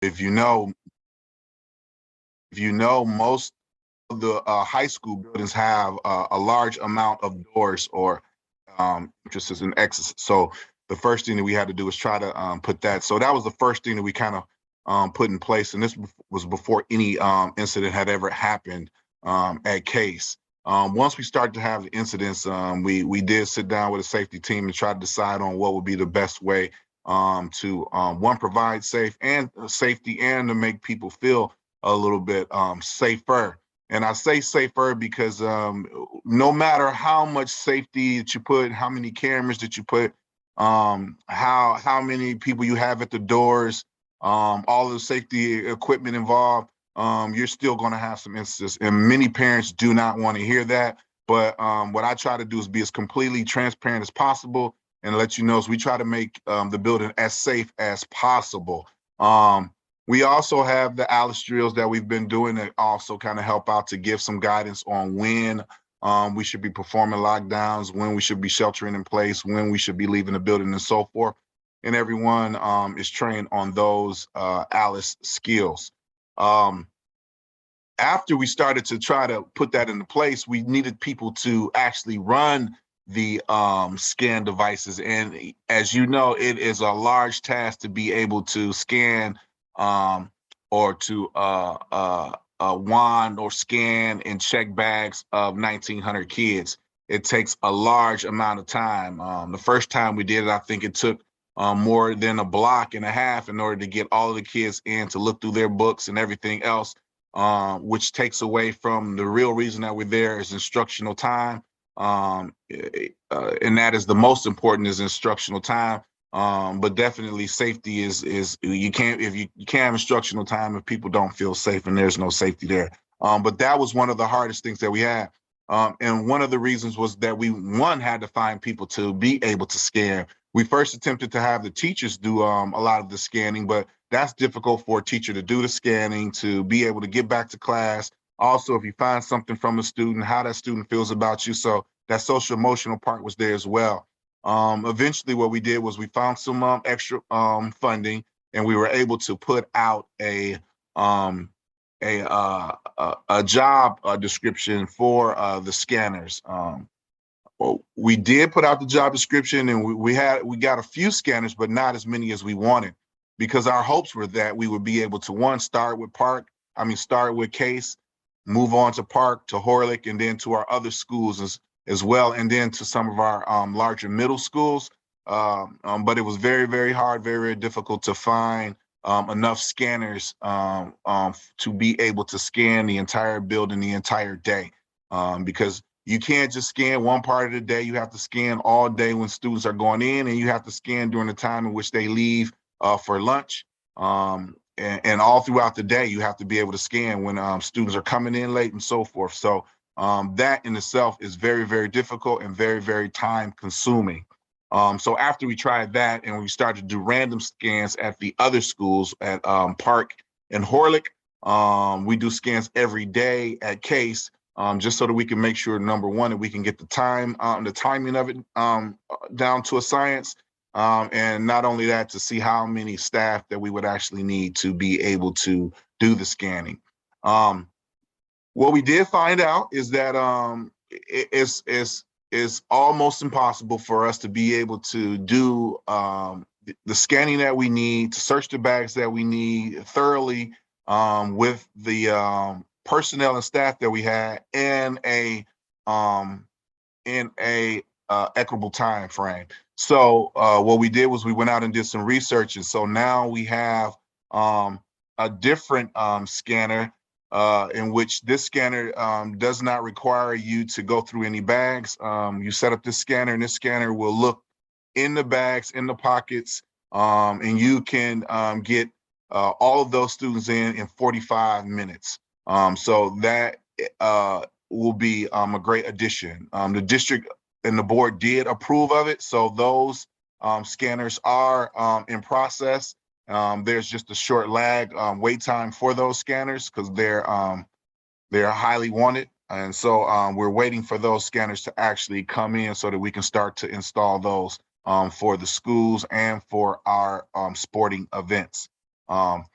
If you know, most of the high school buildings have a large amount of doors or entrances and exits. So the first thing that we had to do was try to put that. So that was the first thing that we kind of put in place, and this was before any incident had ever happened at Case. Once we started to have the incidents, we did sit down with a safety team and try to decide on what would be the best way to one, provide safe and safety, and to make people feel a little bit safer. And I say safer because no matter how much safety that you put, how many cameras that you put, how many people you have at the doors, all the safety equipment involved, you're still going to have some instances. And many parents do not want to hear that. But what I try to do is be as completely transparent as possible and let you know. So we try to make the building as safe as possible. We also have the Alice drills that we've been doing that also kind of help out to give some guidance on when we should be performing lockdowns, when we should be sheltering in place, when we should be leaving the building, and so forth. And everyone is trained on those Alice skills. Um, After we started to try to put that into place, we needed people to actually run the scan devices. And as you know, it is a large task to be able to scan um, or to wand or scan and check bags of 1,900 kids. It takes a large amount of time. The first time we did it, I think it took more than a block and a half in order to get all of the kids in to look through their books and everything else, which takes away from the real reason that we're there is instructional time. And that is the most important, is instructional time. But definitely safety is you can't, if you can't have instructional time if people don't feel safe, and there's no safety there. But that was one of the hardest things that we had. And one of the reasons was that we, one, had to find people to be able to scan. We first attempted to have the teachers do a lot of the scanning, but that's difficult for a teacher to do the scanning, to be able to get back to class. Also, if you find something from a student, how that student feels about you. So that social emotional part was there as well. Eventually, what we did was we found some extra funding, and we were able to put out um, a job description for the scanners. Well, we did put out the job description, and we got a few scanners, but not as many as we wanted, because our hopes were that we would be able to, one, start with Case, move on to Park, to Horlick, and then to our other schools as well, and then to some of our larger middle schools. But it was very, very hard, very, very difficult to find enough scanners to be able to scan the entire building the entire day, because you can't just scan one part of the day. You have to scan all day when students are going in, and you have to scan during the time in which they leave for lunch. And all throughout the day, you have to be able to scan when students are coming in late and so forth. So that in itself is very, very difficult and very, very time consuming. So after we tried that and we started to do random scans at the other schools at Park and Horlick, we do scans every day at Case, just so that we can make sure, number one, that we can get the timing of it down to a science. And not only that, to see how many staff that we would actually need to be able to do the scanning. Um, what we did find out is that it's almost impossible for us to be able to do the scanning that we need, to search the bags that we need thoroughly, with the personnel and staff that we had um, in a equitable time frame. So what we did was we went out and did some research, and so now we have a different scanner, in which this scanner does not require you to go through any bags. You set up this scanner, and this scanner will look in the bags, in the pockets, and you can get all of those students in 45 minutes. So that will be a great addition. The district and the board did approve of it, so those scanners are in process. There's just a short lag wait time for those scanners because they're highly wanted, and so we're waiting for those scanners to actually come in so that we can start to install those for the schools and for our sporting events. Um,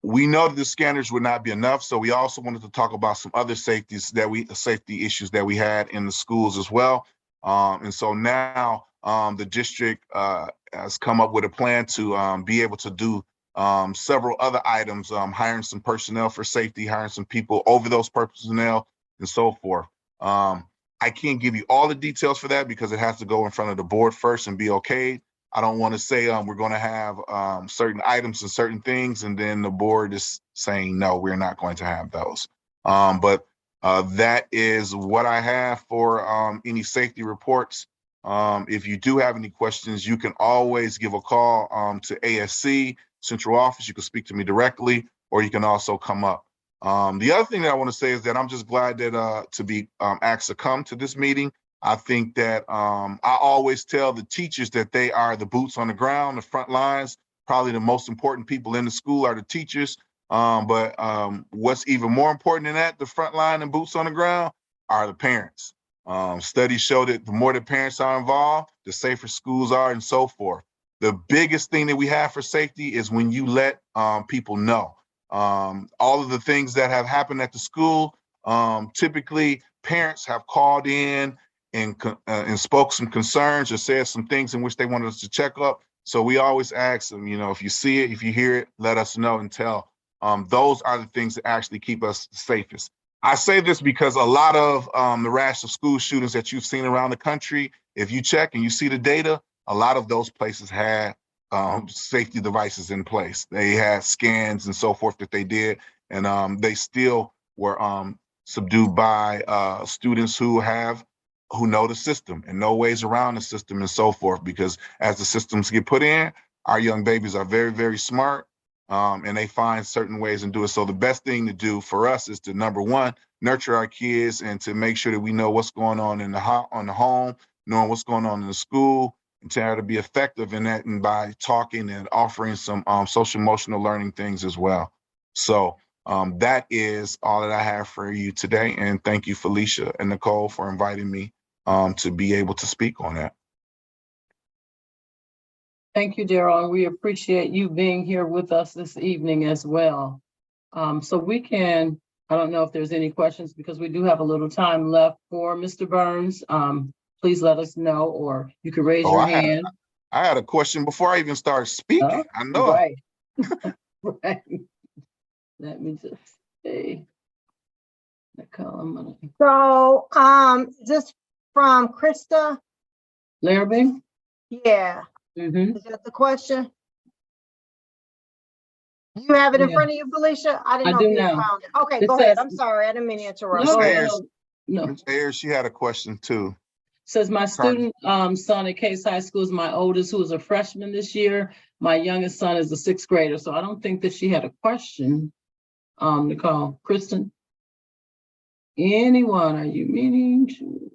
we know that the scanners would not be enough, so we also wanted to talk about some other safety issues that we had in the schools as well. And so now the district has come up with a plan to be able to do several other items, hiring some personnel for safety, hiring some people over those personnel, and so forth. I can't give you all the details for that because it has to go in front of the board first and be okay. I don't want to say we're going to have certain items and certain things, and then the board is saying, no, we're not going to have those. But that is what I have for any safety reports. If you do have any questions, you can always give a call to ASC Central Office. You can speak to me directly, or you can also come up. The other thing that I want to say is that I'm just glad that to be asked to come to this meeting. I think that I always tell the teachers that they are the boots on the ground, the front lines. Probably the most important people in the school are the teachers. But what's even more important than that, the front line and boots on the ground, are the parents. Studies show that the more the parents are involved, the safer schools are and so forth. The biggest thing that we have for safety is when you let people know. All of the things that have happened at the school, typically parents have called in and spoke some concerns or said some things in which they wanted us to check up. So we always ask them, if you see it, if you hear it, let us know and tell. Those are the things that actually keep us the safest. I say this because a lot of the rash of school shootings that you've seen around the country, if you check and you see the data, a lot of those places had safety devices in place. They had scans and so forth that they did, and they still were subdued by students who know the system and know ways around the system and so forth, because as the systems get put in, our young babies are very, very smart, and they find certain ways and do it. So the best thing to do for us is to, number one, nurture our kids and to make sure that we know what's going on in the home, knowing what's going on in the school, and try to be effective in that, and by talking and offering some social emotional learning things as well. So that is all that I have for you today. And thank you, Felicia and Nicole, for inviting me to be able to speak on that. Thank you, Daryl, and we appreciate you being here with us this evening as well. So we can, I don't know if there's any questions because we do have a little time left for Mr. Burns. Please let us know, or you can raise your hand. I had a question before I even started speaking. I know. Right. Right. Let me just see. So, just from Krista Larrabee? Yeah. Mm-hmm. Is that the question? You have it in front of you, Felicia? I didn't know if you found it. Okay, go ahead. I'm sorry. I didn't mean to interrupt. No. Ms. Ayers, she had a question too. Says my student son at Case High School is my oldest, who is a freshman this year. My youngest son is a sixth grader. So I don't think that she had a question. Nicole, Kristen, anyone, are you meaning to?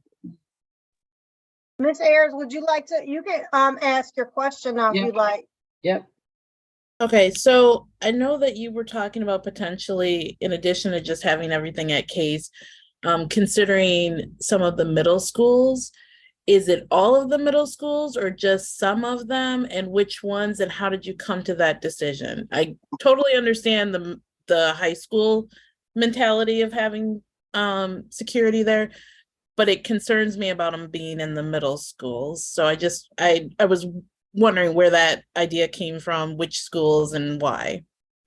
Ms. Ayers, would you like to, you can ask your question now if you'd like. Yep. Okay, so I know that you were talking about potentially, in addition to just having everything at Case, considering some of the middle schools. Is it all of the middle schools or just some of them, and which ones, and how did you come to that decision? I totally understand the high school mentality of having security there, but it concerns me about them being in the middle schools. So I was wondering where that idea came from, which schools and why.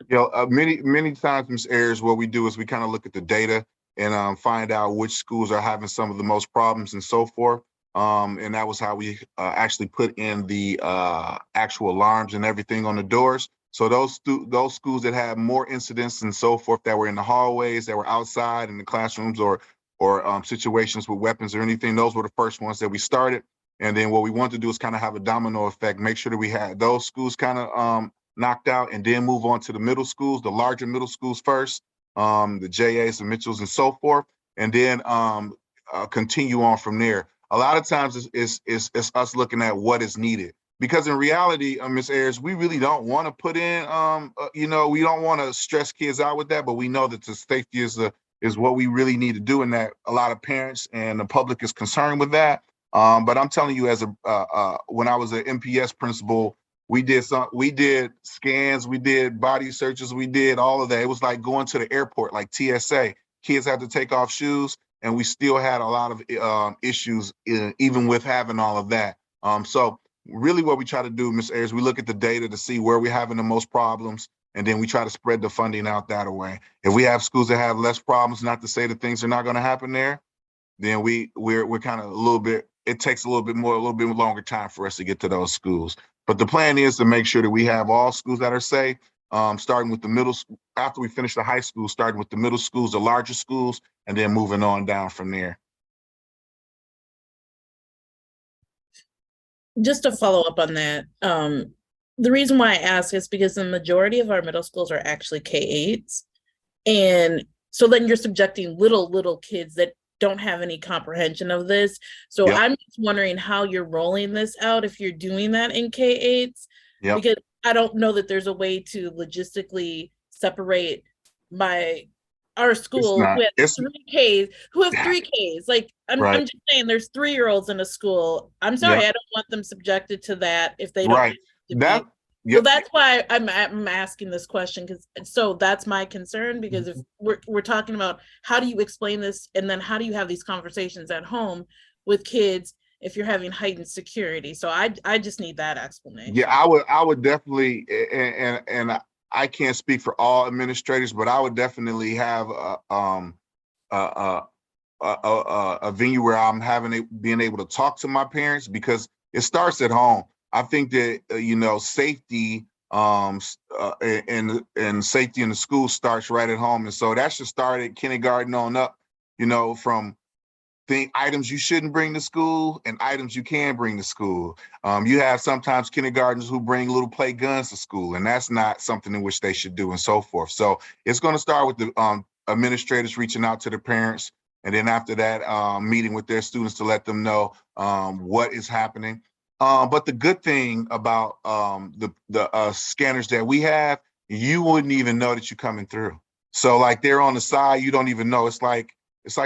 Many times, Ms. Ayers, what we do is we kind of look at the data and find out which schools are having some of the most problems and so forth. And that was how we actually put in the actual alarms and everything on the doors. So those schools that had more incidents and so forth, that were in the hallways, that were outside in the classrooms, or situations with weapons or anything, those were the first ones that we started. And then what we wanted to do is kind of have a domino effect, make sure that we had those schools kind of knocked out, and then move on to the middle schools, the larger middle schools first, the JAs and Mitchells and so forth, and then continue on from there. A lot of times it's us looking at what is needed, because in reality, Ms. Ayers, we really don't want to put in, we don't want to stress kids out with that, but we know that the safety is what we really need to do, and that a lot of parents and the public is concerned with that. But I'm telling you, as when I was an MPS principal, We did scans, we did body searches, we did all of that. It was like going to the airport, like TSA. Kids had to take off shoes, and we still had a lot of issues, even with having all of that. So really what we try to do, Ms. Ayers, we look at the data to see where we're having the most problems, and then we try to spread the funding out that way. If we have schools that have less problems, not to say that things are not going to happen there, then we're kind of a little bit, it takes a little bit longer time for us to get to those schools. But the plan is to make sure that we have all schools that are safe, starting with the middle school, after we finish the high school, starting with the middle schools, the larger schools, and then moving on down from there. Just to follow up on that, the reason why I ask is because the majority of our middle schools are actually K-8s. And so then you're subjecting little kids that don't have any comprehension of this. So Yep. I'm just wondering how you're rolling this out if you're doing that in K-8s. Yep. Because I don't know that there's a way to logistically separate our school who has three Ks. Like I'm just saying there's 3-year-olds in a school. I'm sorry, I don't want them subjected to that if they don't So that's why I'm asking this question, because so that's my concern, because if we're talking about how do you explain this, and then how do you have these conversations at home with kids if you're having heightened security? So I just need that explanation. Yeah, I would definitely, and I can't speak for all administrators, but I would definitely have a venue where I'm being able to talk to my parents, because it starts at home. I think that safety and safety in the school starts right at home, and so that should start at kindergarten on up. From items you shouldn't bring to school and items you can bring to school. You have sometimes kindergartners who bring little play guns to school, and that's not something in which they should do, and so forth. So it's going to start with the administrators reaching out to the parents, and then after that, meeting with their students to let them know what is happening. But the good thing about the scanners that we have, you wouldn't even know that you're coming through. So like they're on the side, you don't even know. It's like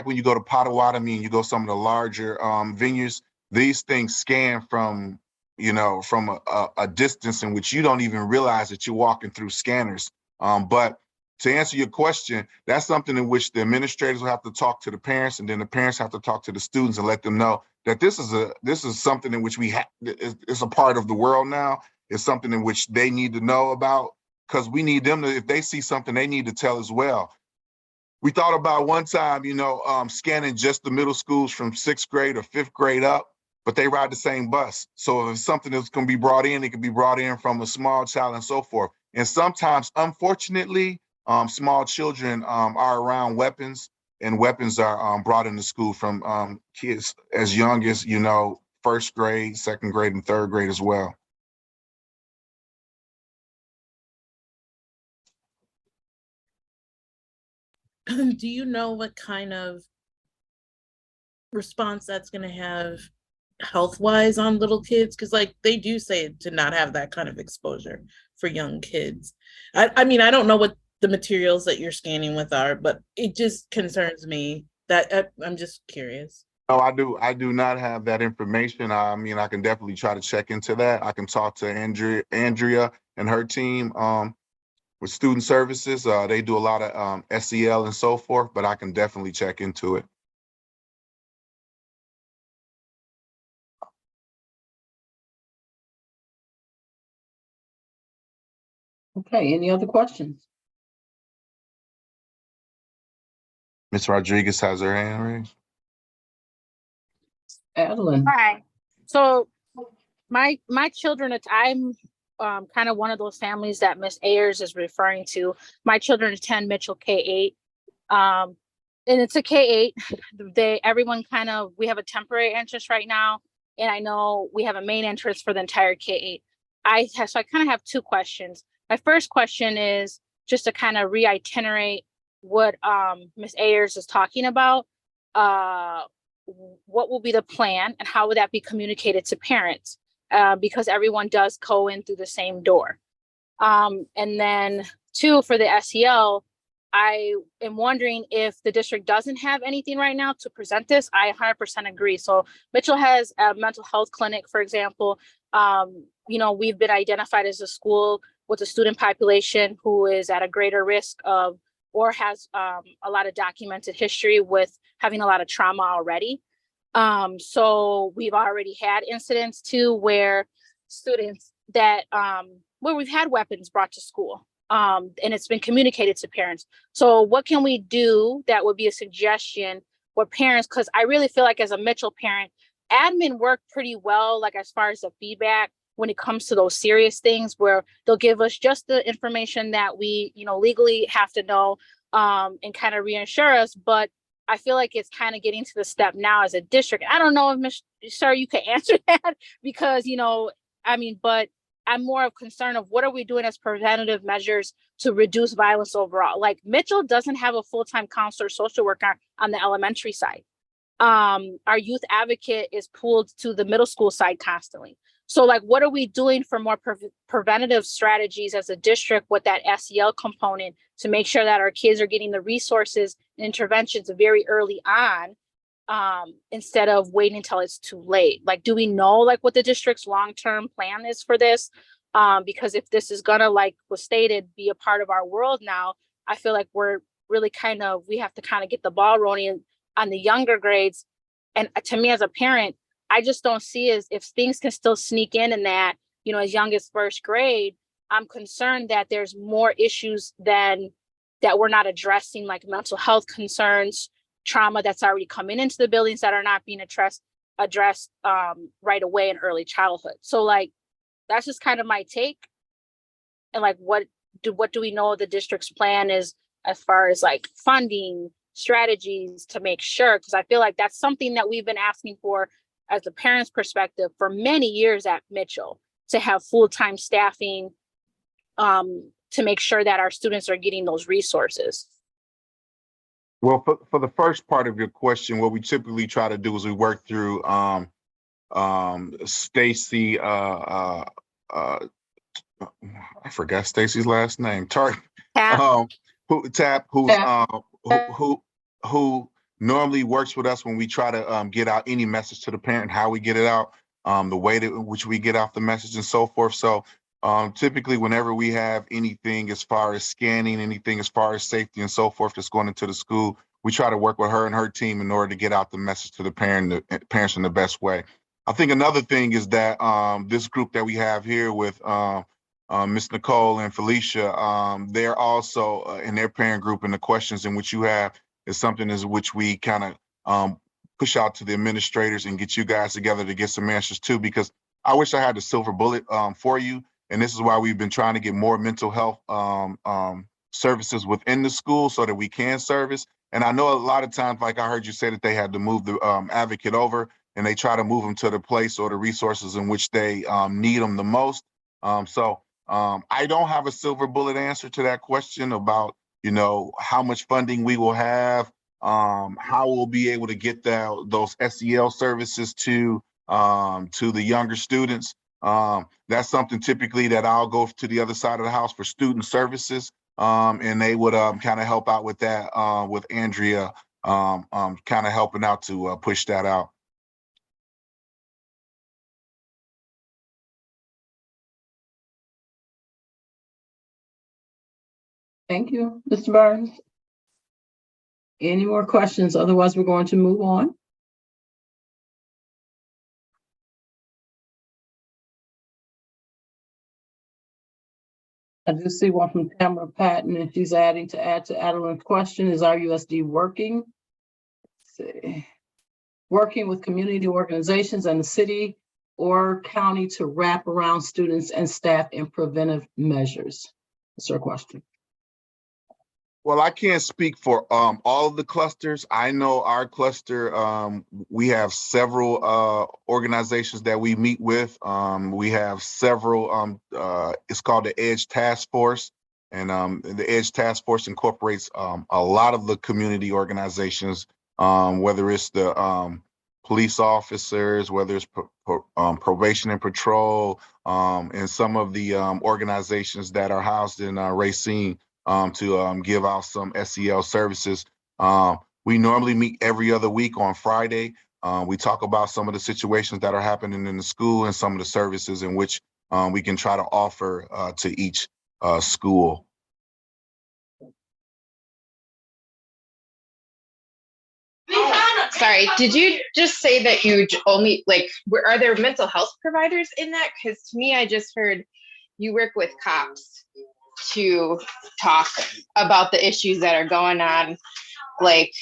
when you go to Potawatomi and you go some of the larger venues, these things scan from a distance in which you don't even realize that you're walking through scanners. But to answer your question, that's something in which the administrators will have to talk to the parents, and then the parents have to talk to the students and let them know that this is something in which it's a part of the world now. It's something in which they need to know about, because we need them to, if they see something, they need to tell as well. We thought about one time, scanning just the middle schools from 6th grade or 5th grade up, but they ride the same bus. So if it's something that's going to be brought in, it can be brought in from a small child and so forth. And sometimes, unfortunately, small children are around weapons, and weapons are brought into school from kids as young as, 1st grade, 2nd grade, and 3rd grade as well. Do you know what kind of response that's going to have health-wise on little kids? Because they do say to not have that kind of exposure for young kids. I mean, I don't know what the materials that you're scanning with are, but it just concerns me that I'm just curious. No, I do not have that information. I mean, I can definitely try to check into that. I can talk to Andrea and her team with student services. They do a lot of SEL and so forth, but I can definitely check into it. Okay, any other questions? Ms. Rodriguez has her hand raised. Adeline. Hi. So my children, I'm kind of one of those families that Miss Ayers is referring to. My children attend Mitchell K-8. And it's a K-8. We have a temporary entrance right now. And I know we have a main entrance for the entire K-8. So I kind of have two questions. My first question is just to kind of reiterate what Miss Ayers is talking about. What will be the plan, and how would that be communicated to parents? Because everyone does go in through the same door. And then 2, for the SEL, I am wondering if the district doesn't have anything right now to present this. I 100% agree. So Mitchell has a mental health clinic, for example. You know, we've been identified as a school with a student population who is at a greater risk of, or has a lot of documented history with having a lot of trauma already. So we've already had incidents too where students that, where we've had weapons brought to school, and it's been communicated to parents. So what can we do that would be a suggestion for parents? Because I really feel like as a Mitchell parent, admin work pretty well, like as far as the feedback when it comes to those serious things where they'll give us just the information that we, you know, legally have to know, and kind of reassure us. But I feel like it's kind of getting to the step now as a district. I don't know if Ms. Sir, you can answer that because, you know, I mean, but I'm more of concern of what are we doing as preventative measures to reduce violence overall? Like Mitchell doesn't have a full-time counselor, social worker on the elementary side. Our youth advocate is pulled to the middle school side constantly. So like, what are we doing for more preventative strategies as a district with that SEL component to make sure that our kids are getting the resources and interventions very early on, instead of waiting until it's too late? Like, do we know like what the district's long-term plan is for this? Because if this is gonna, like was stated, be a part of our world now, I feel like we're really we have to kind of get the ball rolling on the younger grades. And to me as a parent, I just don't see as if things can still sneak in that, you know, as young as first grade. I'm concerned that there's more issues than that we're not addressing, like mental health concerns, trauma that's already coming into the buildings that are not being addressed right away in early childhood. So like, that's just kind of my take. And like, what do we know the district's plan is as far as like funding strategies to make sure? Because I feel like that's something that we've been asking for as a parent's perspective for many years at Mitchell, to have full-time staffing, to make sure that our students are getting those resources. Well, for the first part of your question, what we typically try to do is we work through Stacy, I forgot Stacy's last name. Who normally works with us when we try to get out any message to the parent, how we get it out, the way that which we get out the message and so forth. So typically whenever we have anything as far as scanning, anything as far as safety and so forth that's going into the school, we try to work with her and her team in order to get out the message to the parents in the best way. I think another thing is that this group that we have here with Ms. Nicole and Felicia, they're also in their parent group, and the questions in which you have is something as which we kind of push out to the administrators and get you guys together to get some answers too, because I wish I had the silver bullet for you. And this is why we've been trying to get more mental health services within the school so that we can service. And I know a lot of times, like I heard you say that they had to move the advocate over, and they try to move them to the place or the resources in which they need them the most. So I don't have a silver bullet answer to that question about, you know, how much funding we will have, how we'll be able to get those SEL services to the younger students. That's something typically that I'll go to the other side of the house for student services, and they would kind of help out with that, with Andrea kind of helping out to push that out. Thank you, Mr. Burns. Any more questions? Otherwise, we're going to move on. I do see one from Tamara Patton, and she's add to Adeline's question, is RUSD working? Let's see. Working with community organizations and the city or county to wrap around students and staff in preventive measures? That's her question. Well, I can't speak for all of the clusters. I know our cluster, we have several organizations that we meet with. We have several, it's called the EDGE Task Force. And the EDGE Task Force incorporates a lot of the community organizations, whether it's the police officers, whether it's probation and patrol, and some of the organizations that are housed in Racine. To give out some SEL services. We normally meet every other week on Friday. We talk about some of the situations that are happening in the school and some of the services in which we can try to offer to each school. Sorry, did you just say that you only, like, are there mental health providers in that? Because to me, I just heard you work with cops to talk about the issues that are going on. Like,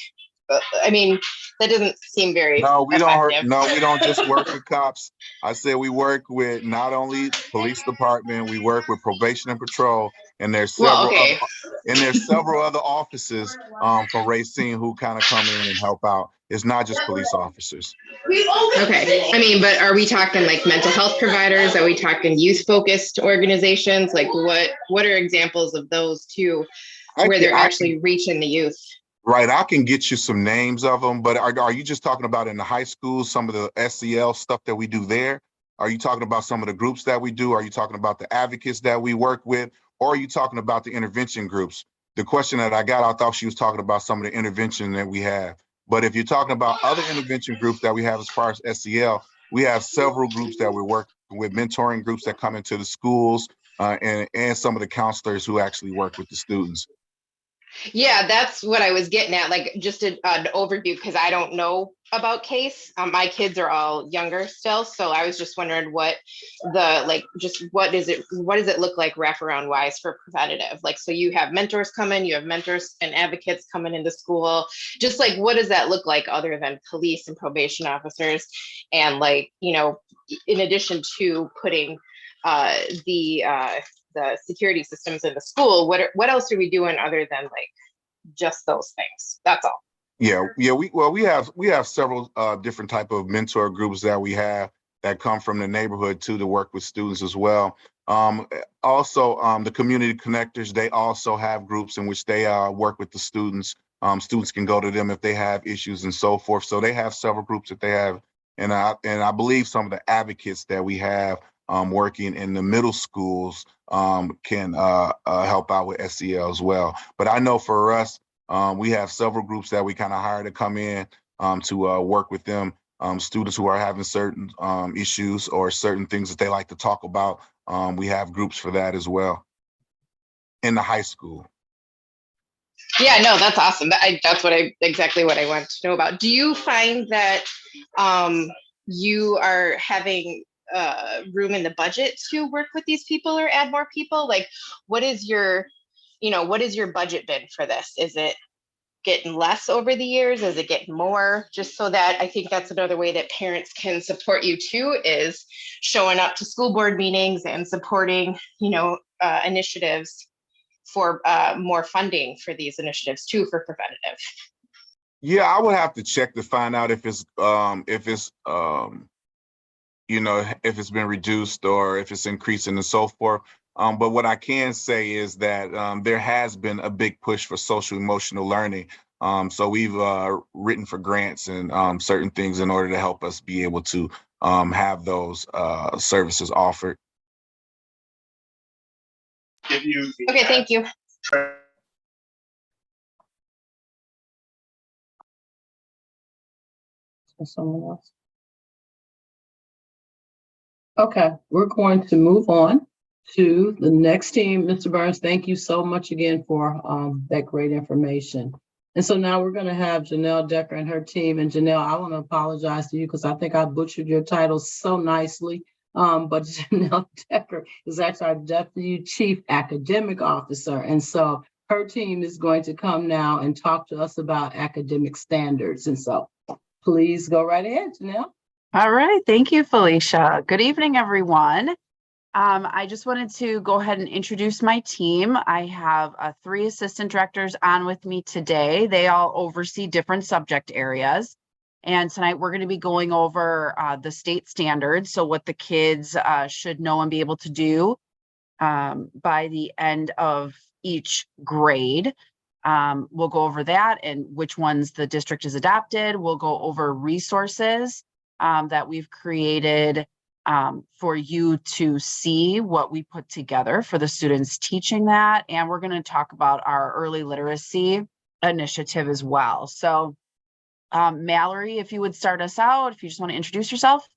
I mean, that doesn't seem very No, we don't. effective. No, we don't just work with cops. I said we work with not only police department, we work with probation and patrol, and there's several other offices from Racine who kind of come in and help out. It's not just police officers. Okay, I mean, but are we talking like mental health providers? Are we talking youth-focused organizations? Like, what are examples of those two where they're actually reaching the youth? Right, I can get you some names of them, but are you just talking about in the high school, some of the SEL stuff that we do there? Are you talking about some of the groups that we do? Are you talking about the advocates that we work with? Or are you talking about the intervention groups? The question that I got, I thought she was talking about some of the intervention that we have. But if you're talking about other intervention groups that we have as far as SEL, we have several groups that we work with, mentoring groups that come into the schools and some of the counselors who actually work with the students. Yeah, that's what I was getting at, like just an overview, because I don't know about CASE. My kids are all younger still, so I was just wondering what does it look like wraparound wise for preventative? Like, so you have mentors coming, you have mentors and advocates coming into school. Just like, what does that look like other than police and probation officers? And like, you know, in addition to putting the security systems in the school, what else are we doing other than like just those things? That's all. Yeah, we have several different type of mentor groups that we have that come from the neighborhood too, to work with students as well. Also, the community connectors, they also have groups in which they work with the students. Students can go to them if they have issues and so forth. So they have several groups that they have, and I believe some of the advocates that we have working in the middle schools can help out with SEL as well. But I know for us, we have several groups that we kind of hire to come in to work with them, students who are having certain issues or certain things that they like to talk about. We have groups for that as well in the high school. Yeah, no, that's awesome. That's exactly what I want to know about. Do you find that you are having room in the budget to work with these people or add more people? Like, what is your budget been for this? Is it getting less over the years? Is it getting more? Just so that I think that's another way that parents can support you too, is showing up to school board meetings and supporting, initiatives for more funding for these initiatives too, for preventative. Yeah, I would have to check to find out if it's if it's been reduced or if it's increasing and so forth. But what I can say is that there has been a big push for social emotional learning. So we've written for grants and certain things in order to help us be able to have those services offered. Okay, thank you. Someone else? Okay, we're going to move on to the next team. Mr. Burns, thank you so much again for that great information. And so now we're going to have Janelle Decker and her team. And Janelle, I want to apologize to you because I think I butchered your title so nicely. But Janelle Decker is actually our Deputy Chief Academic Officer. And so her team is going to come now and talk to us about academic standards. And so please go right ahead, Janelle. All right. Thank you, Felicia. Good evening, everyone. I just wanted to go ahead and introduce my team. I have 3 assistant directors on with me today. They all oversee different subject areas. And tonight we're going to be going over the state standards. So what the kids should know and be able to do by the end of each grade. We'll go over that and which ones the district has adopted. We'll go over resources that we've created for you to see what we put together for the students teaching that. And we're going to talk about our early literacy initiative as well. So Mallory, if you would start us out, if you just want to introduce yourself.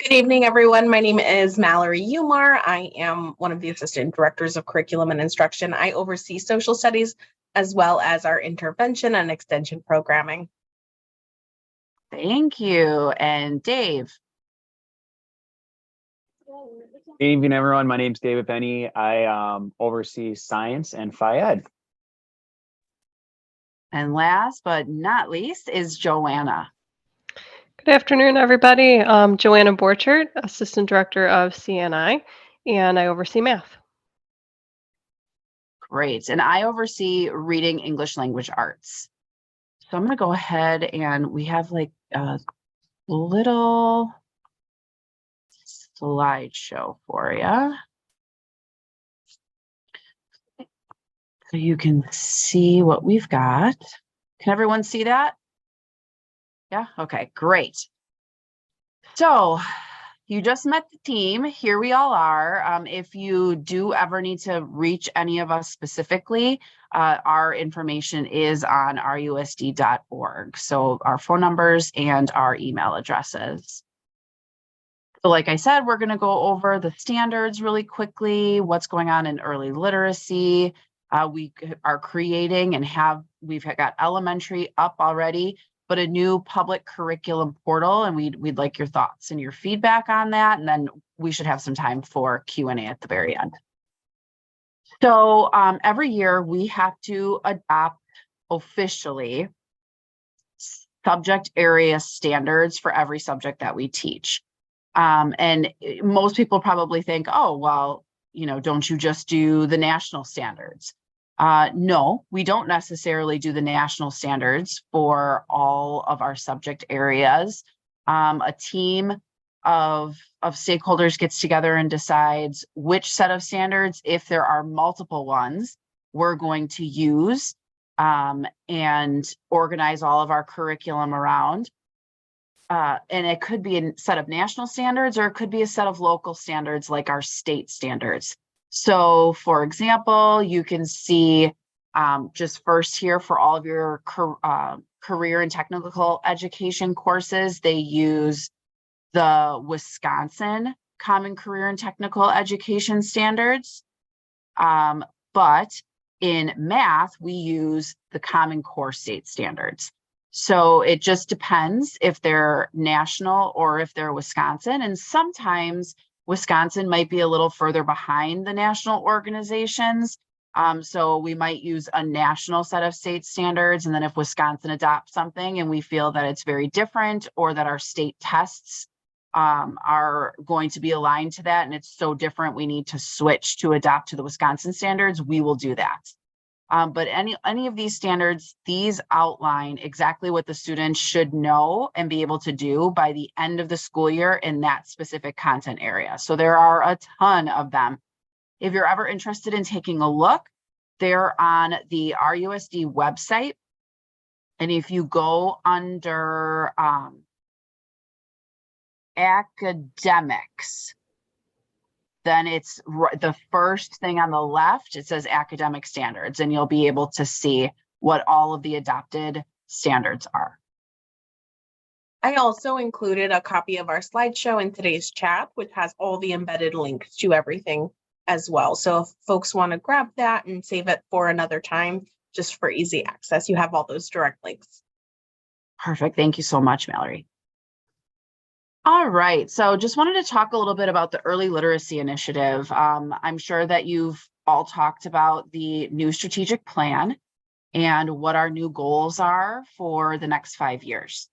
Good evening, everyone. My name is Mallory Umar. I am one of the assistant directors of curriculum and instruction. I oversee social studies as well as our intervention and extension programming. Thank you. And Dave. Good evening, everyone. My name is David Benny. I oversee science and Phi-Ed. And last but not least is Joanna. Good afternoon, everybody. I'm Joanna Borchert, Assistant Director of CNI, and I oversee math. Great. And I oversee reading English language arts. So I'm going to go ahead and we have like a little slideshow for you. So you can see what we've got. Can everyone see that? Yeah, okay, great. So you just met the team. Here we all are. If you do ever need to reach any of us specifically, our information is on rusd.org. So our phone numbers and our email addresses. So like I said, we're going to go over the standards really quickly, what's going on in early literacy. We are creating and we've got elementary up already, but a new public curriculum portal, and we'd like your thoughts and your feedback on that. And then we should have some time for Q&A at the very end. So every year we have to adopt officially subject area standards for every subject that we teach. And most people probably think, oh, well, don't you just do the national standards? No, we don't necessarily do the national standards for all of our subject areas. A team of stakeholders gets together and decides which set of standards, if there are multiple ones, we're going to use and organize all of our curriculum around. And it could be a set of national standards, or it could be a set of local standards like our state standards. So for example, you can see just first here for all of your career and technical education courses, they use the Wisconsin Common Career and Technical Education Standards. But in math, we use the Common Core State Standards. So it just depends if they're national or if they're Wisconsin. And sometimes Wisconsin might be a little further behind the national organizations. So we might use a national set of state standards. And then if Wisconsin adopts something and we feel that it's very different, or that our state tests are going to be aligned to that, and it's so different, we need to switch to adopt to the Wisconsin standards, we will do that. But any of these standards, these outline exactly what the students should know and be able to do by the end of the school year in that specific content area. So there are a ton of them. If you're ever interested in taking a look, they're on the RUSD website. And if you go under academics, then it's the first thing on the left, it says academic standards, and you'll be able to see what all of the adopted standards are. I also included a copy of our slideshow in today's chat, which has all the embedded links to everything as well. So if folks want to grab that and save it for another time, just for easy access, you have all those direct links. Perfect. Thank you so much, Mallory. All right, so just wanted to talk a little bit about the Early Literacy Initiative. I'm sure that you've all talked about the new strategic plan and what our new goals are for the next 5 years.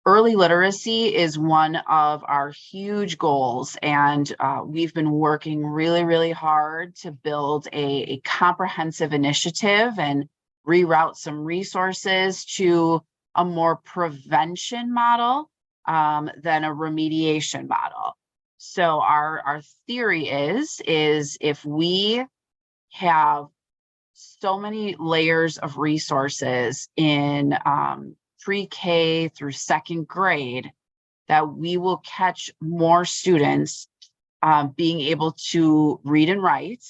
Early literacy is one of our huge goals, and we've been working really, really hard to build a comprehensive initiative and reroute some resources to a more prevention model than a remediation model. So our theory is if we have so many layers of resources in pre-K through second grade, that we will catch more students being able to read and write,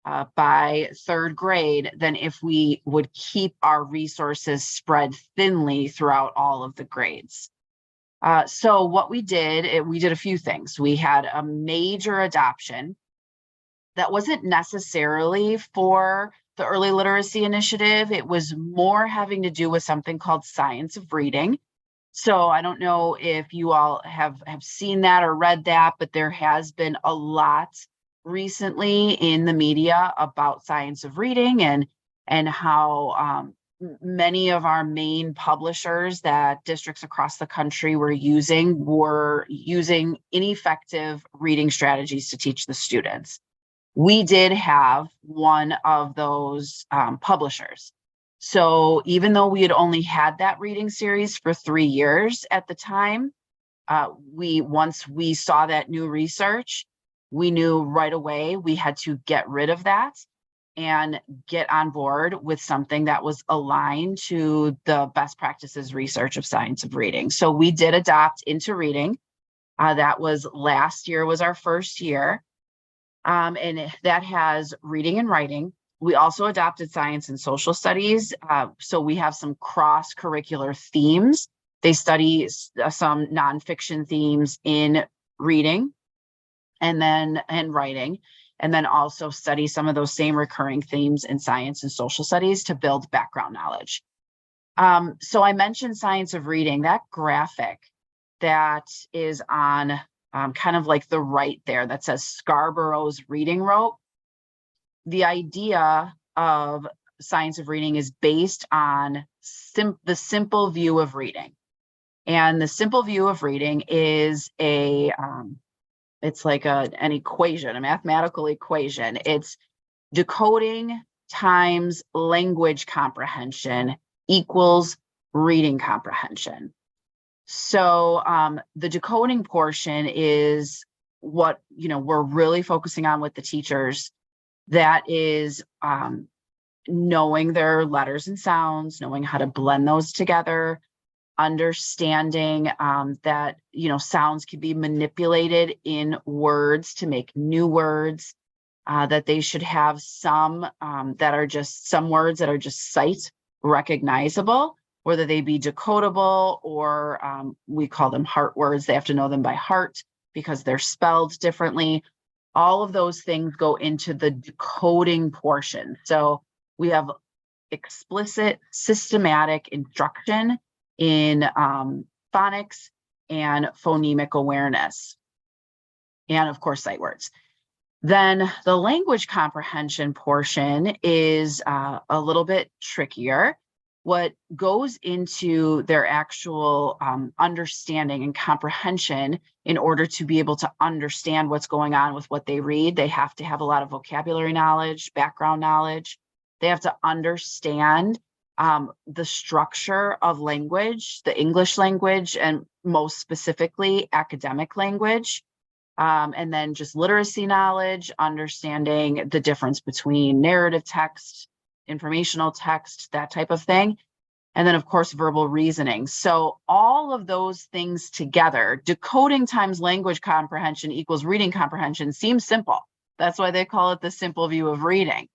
by third grade than if we would keep our resources spread thinly throughout all of the grades. So what we did, we did a few things. We had a major adoption that wasn't necessarily for the early literacy initiative. It was more having to do with something called Science of Reading. So I don't know if you all have seen that or read that, but there has been a lot recently in the media about Science of Reading and how many of our main publishers that districts across the country were using ineffective reading strategies to teach the students. We did have one of those publishers. So even though we had only had that reading series for 3 years at the time, once we saw that new research, we knew right away we had to get rid of that and get on board with something that was aligned to the best practices research of Science of Reading. So we did adopt Into Reading. That was last year, was our first year. And that has reading and writing. We also adopted Science and Social Studies. So we have some cross-curricular themes. They study some nonfiction themes in reading and writing, and then also study some of those same recurring themes in Science and Social Studies to build background knowledge. So I mentioned Science of Reading, that graphic that is on kind of like the right there that says Scarborough's Reading Rope. The idea of Science of Reading is based on the simple view of reading. And the simple view of reading is it's like an equation, a mathematical equation. It's decoding times language comprehension equals reading comprehension. So the decoding portion is what we're really focusing on with the teachers. That is knowing their letters and sounds, knowing how to blend those together, understanding that sounds can be manipulated in words to make new words, that they should have some words that are just sight recognizable, whether they be decodable or we call them heart words. They have to know them by heart because they're spelled differently. All of those things go into the decoding portion. So we have explicit, systematic instruction in phonics and phonemic awareness, and of course, sight words. Then the language comprehension portion is a little bit trickier. What goes into their actual understanding and comprehension in order to be able to understand what's going on with what they read, they have to have a lot of vocabulary knowledge, background knowledge. They have to understand the structure of language, the English language, and most specifically academic language. And then just literacy knowledge, understanding the difference between narrative text, informational text, that type of thing. And then of course, verbal reasoning. So all of those things together, decoding times language comprehension equals reading comprehension seems simple. That's why they call it the simple view of reading.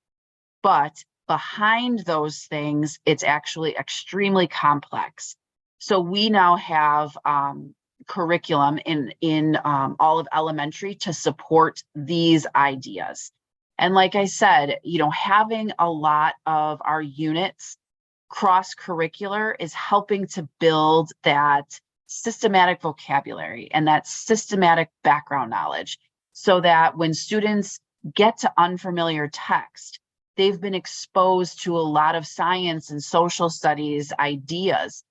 But behind those things, it's actually extremely complex. So we now have curriculum in all of elementary to support these ideas. And like I said, having a lot of our units cross-curricular is helping to build that systematic vocabulary and that systematic background knowledge so that when students get to unfamiliar text, they've been exposed to a lot of science and social studies ideas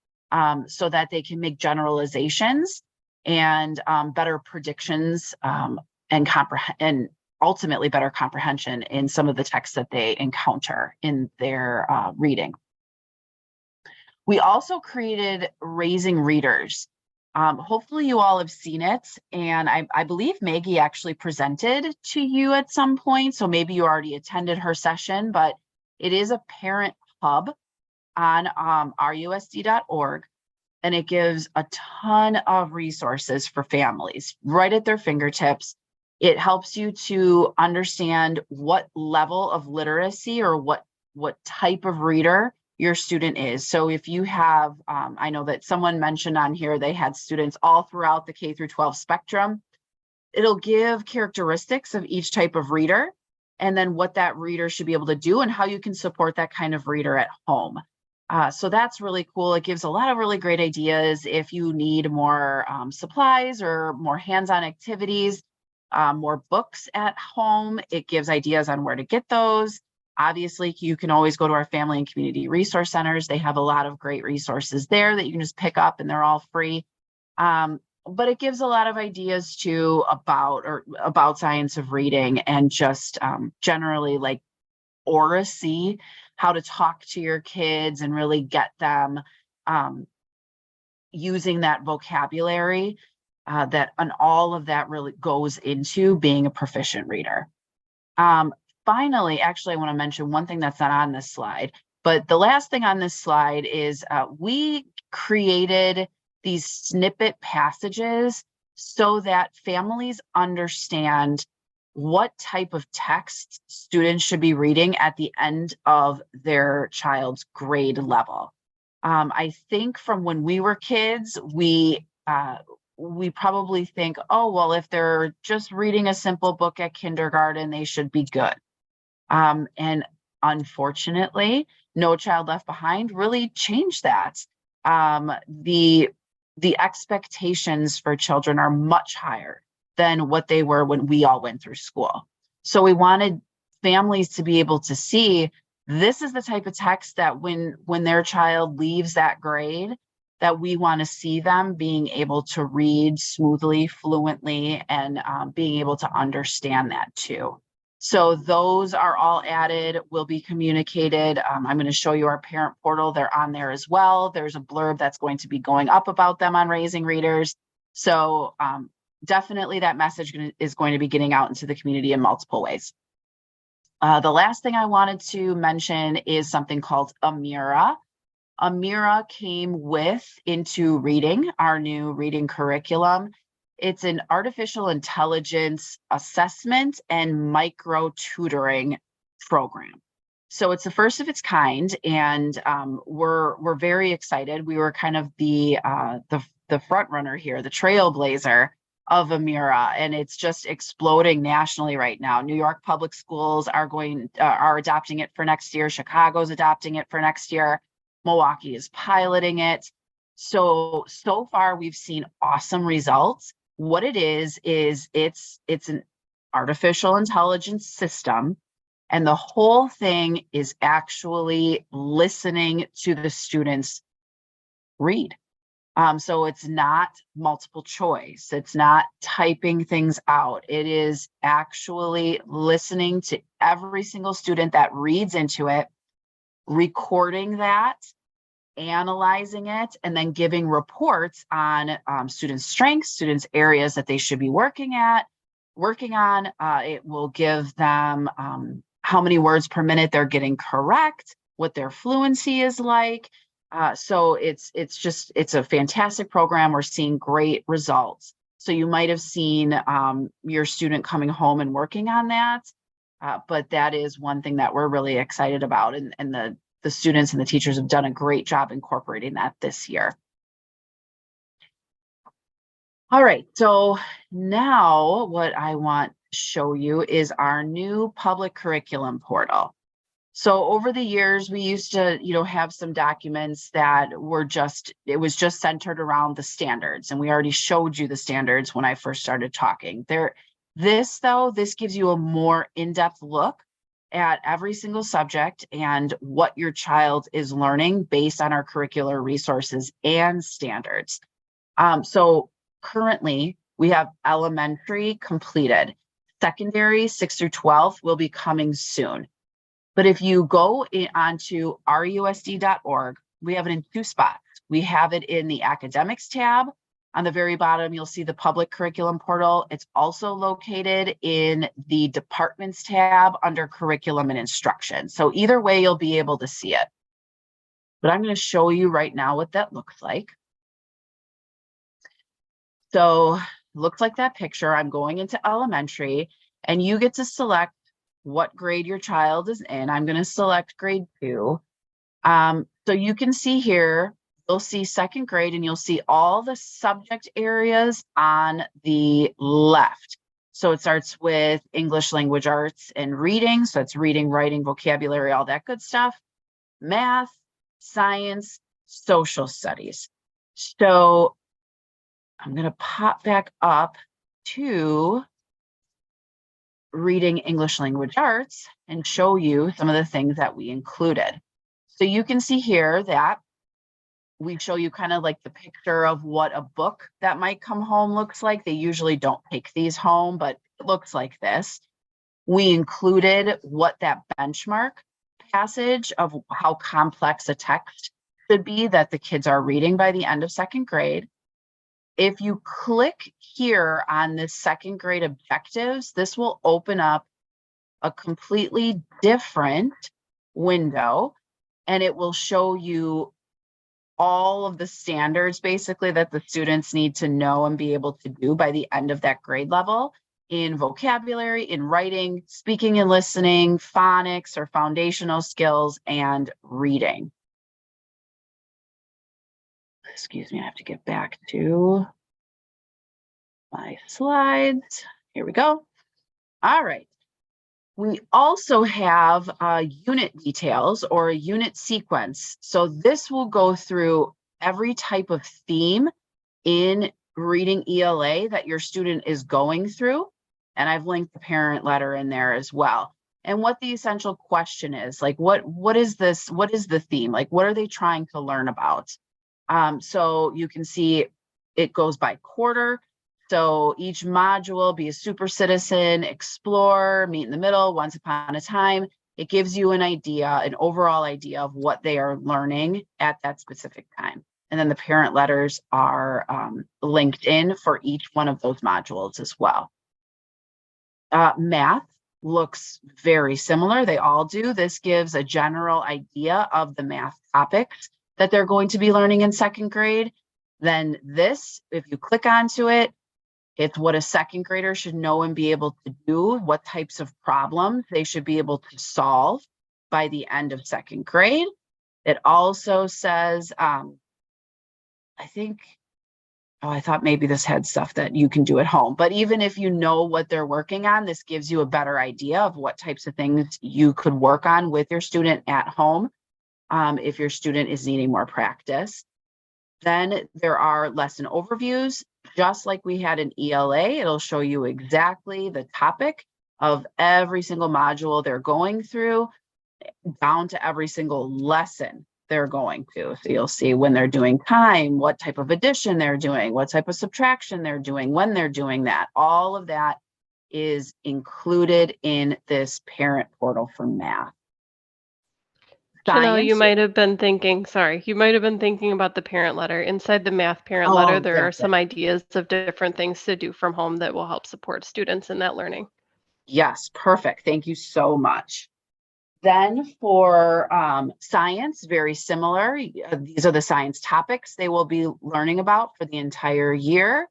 so that they can make generalizations and better predictions and ultimately better comprehension in some of the texts that they encounter in their reading. We also created Raising Readers. Hopefully you all have seen it, and I believe Maggie actually presented to you at some point, so maybe you already attended her session, but it is a parent hub on rusd.org, and it gives a ton of resources for families right at their fingertips It helps you to understand what level of literacy or what type of reader your student is. So if you have, I know that someone mentioned on here, they had students all throughout the K through 12 spectrum. It'll give characteristics of each type of reader and then what that reader should be able to do and how you can support that kind of reader at home. So that's really cool. It gives a lot of really great ideas if you need more supplies or more hands-on activities, more books at home. It gives ideas on where to get those. Obviously, you can always go to our family and community resource centers. They have a lot of great resources there that you can just pick up and they're all free. But it gives a lot of ideas too about science of reading and just generally like oracy, how to talk to your kids and really get them using that vocabulary and all of that really goes into being a proficient reader. Finally, actually, I want to mention one thing that's not on this slide, but the last thing on this slide is we created these snippet passages so that families understand what type of text students should be reading at the end of their child's grade level. I think from when we were kids, we probably think, oh, well, if they're just reading a simple book at kindergarten, they should be good. And unfortunately, No Child Left Behind really changed that. The expectations for children are much higher than what they were when we all went through school. So we wanted families to be able to see this is the type of text that when their child leaves that grade, that we want to see them being able to read smoothly, fluently, and being able to understand that too. So those are all added, will be communicated. I'm going to show you our parent portal. They're on there as well. There's a blurb that's going to be going up about them on Raising Readers. So definitely that message is going to be getting out into the community in multiple ways. The last thing I wanted to mention is something called Amira. Amira came into reading, our new reading curriculum. It's an artificial intelligence assessment and micro tutoring program. So it's the first of its kind, and we're very excited. We were kind of the front runner here, the trailblazer of Amira, and it's just exploding nationally right now. New York Public Schools are adopting it for next year. Chicago's adopting it for next year. Milwaukee is piloting it. So far we've seen awesome results. What it is it's an artificial intelligence system, and the whole thing is actually listening to the students read. So it's not multiple choice. It's not typing things out. It is actually listening to every single student that reads into it, recording that, analyzing it, and then giving reports on students' strengths, students' areas that they should be working on. It will give them how many words per minute they're getting correct, what their fluency is like. So it's a fantastic program. We're seeing great results. So you might have seen your student coming home and working on that, but that is one thing that we're really excited about, and the students and the teachers have done a great job incorporating that this year. All right, so now what I want to show you is our new public curriculum portal. So over the years, we used to, have some documents that it was just centered around the standards. And we already showed you the standards when I first started talking. This gives you a more in-depth look at every single subject and what your child is learning based on our curricular resources and standards. So currently we have elementary completed. Secondary 6 through 12 will be coming soon. But if you go onto rusd.org, we have it in two spots. We have it in the academics tab. On the very bottom, you'll see the public curriculum portal. It's also located in the departments tab under curriculum and instruction. So either way, you'll be able to see it. But I'm going to show you right now what that looks like. So looks like that picture. I'm going into elementary, and you get to select what grade your child is in. I'm going to select grade 2. So you can see here, you'll see second grade, and you'll see all the subject areas on the left. So it starts with English language arts and reading. So it's reading, writing, vocabulary, all that good stuff. Math, science, social studies. So I'm going to pop back up to reading, English language arts, and show you some of the things that we included. So you can see here that we show you kind of like the picture of what a book that might come home looks like. They usually don't take these home, but it looks like this. We included what that benchmark passage of how complex a text should be that the kids are reading by the end of second grade. If you click here on this second grade objectives, this will open up a completely different window, and it will show you all of the standards basically that the students need to know and be able to do by the end of that grade level in vocabulary, in writing, speaking and listening, phonics or foundational skills, and reading. Excuse me, I have to get back to my slides. Here we go. All right. We also have unit details or a unit sequence. So this will go through every type of theme in reading ELA that your student is going through. And I've linked the parent letter in there as well. And what the essential question is, like, what is this? What is the theme? Like, what are they trying to learn about? So you can see it goes by quarter. So each module, be a super citizen, explore, meet in the middle, once upon a time. It gives you an idea, an overall idea of what they are learning at that specific time. And then the parent letters are linked in for each one of those modules as well. Math looks very similar. They all do. This gives a general idea of the math topics that they're going to be learning in second grade. Then this, if you click onto it, it's what a second grader should know and be able to do, what types of problems they should be able to solve by the end of second grade. It also says, I thought maybe this had stuff that you can do at home, but even if you know what they're working on, this gives you a better idea of what types of things you could work on with your student at home if your student is needing more practice. Then there are lesson overviews. Just like we had in ELA, it'll show you exactly the topic of every single module they're going through, down to every single lesson they're going to. So you'll see when they're doing time, what type of addition they're doing, what type of subtraction they're doing, when they're doing that. All of that is included in this parent portal for math. Janelle, you might have been thinking about the parent letter. Inside the math parent letter, there are some ideas of different things to do from home that will help support students in that learning. Yes, perfect. Thank you so much. Then for science, very similar. These are the science topics they will be learning about for the entire year.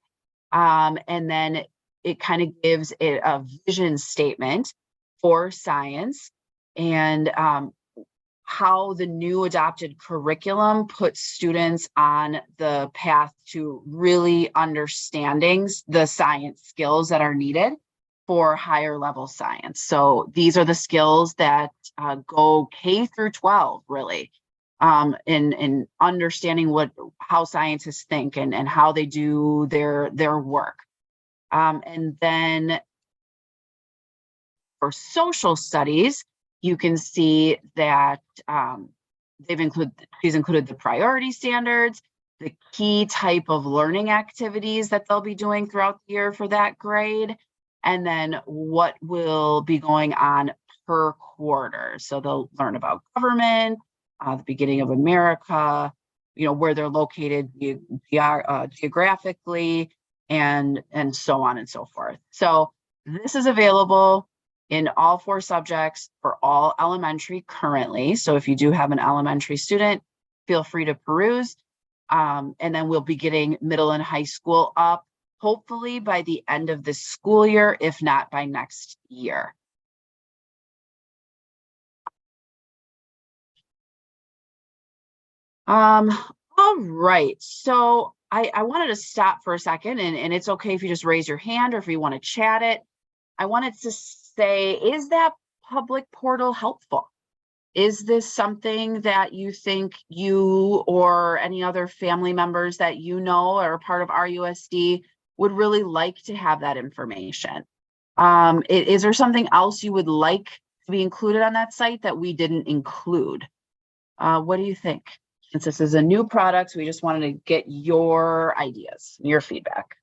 And then it kind of gives it a vision statement for science and how the new adopted curriculum puts students on the path to really understanding the science skills that are needed for higher level science. So these are the skills that go K through 12, really, in understanding how scientists think and how they do their work. And then for social studies, you can see that she's included the priority standards, the key type of learning activities that they'll be doing throughout the year for that grade, and then what will be going on per quarter. So they'll learn about government, the beginning of America, where they're located geographically, and so on and so forth. So this is available in all 4 subjects for all elementary currently. So if you do have an elementary student, feel free to peruse. And then we'll be getting middle and high school up hopefully by the end of this school year, if not by next year. All right, so I wanted to stop for a second, and it's okay if you just raise your hand or if you want to chat it. I wanted to say, is that public portal helpful? Is this something that you think you or any other family members that you know are a part of RUSD would really like to have that information? Is there something else you would like to be included on that site that we didn't include? What do you think? Since this is a new product, we just wanted to get your ideas, your feedback.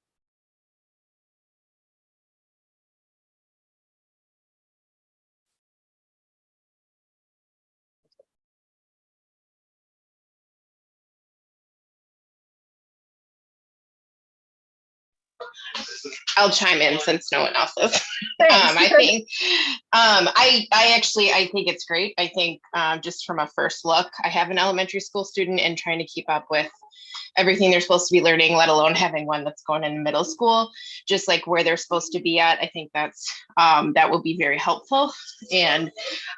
I'll chime in since no one else is. Thanks. I think it's great. I think just from a first look, I have an elementary school student and trying to keep up with everything they're supposed to be learning, let alone having one that's going into middle school, just like where they're supposed to be at. I think that's that will be very helpful. And